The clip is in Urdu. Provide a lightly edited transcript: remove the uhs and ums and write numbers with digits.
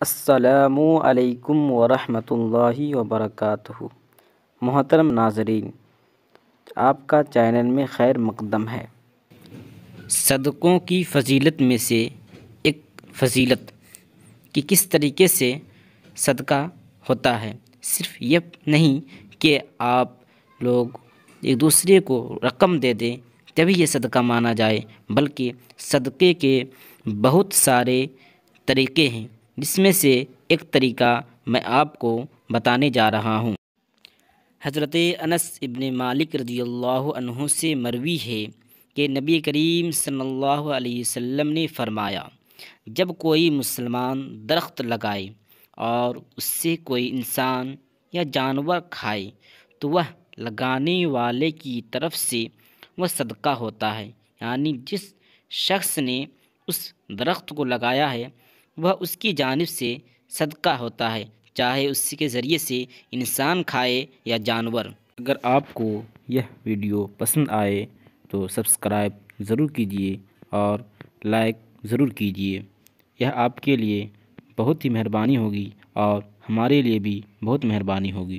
السلام علیکم ورحمۃ اللہ وبرکاتہ۔ محترم ناظرین، آپ کا چینل میں خیر مقدم ہے۔ صدقوں کی فضیلت میں سے ایک فضیلت کہ کس طریقے سے صدقہ ہوتا ہے۔ صرف یہ نہیں کہ آپ لوگ ایک دوسرے کو رقم دے دیں تبھی یہ صدقہ مانا جائے، بلکہ صدقے کے بہت سارے طریقے ہیں، جس میں سے ایک طریقہ میں آپ کو بتانے جا رہا ہوں۔ حضرت انس ابن مالک رضی اللہ عنہ سے مروی ہے کہ نبی کریم صلی اللہ علیہ وسلم نے فرمایا، جب کوئی مسلمان درخت لگائے اور اس سے کوئی انسان یا جانور کھائے تو وہ لگانے والے کی طرف سے وہ صدقہ ہوتا ہے، یعنی جس شخص نے اس درخت کو لگایا ہے وہ اس کی جانب سے صدقہ ہوتا ہے، چاہے اس کے ذریعے سے انسان کھائے یا جانور۔ اگر آپ کو یہ ویڈیو پسند آئے تو سبسکرائب ضرور کیجیے اور لائک ضرور کیجیے، یہ آپ کے لیے بہت ہی مہربانی ہوگی اور ہمارے لیے بھی بہت مہربانی ہوگی۔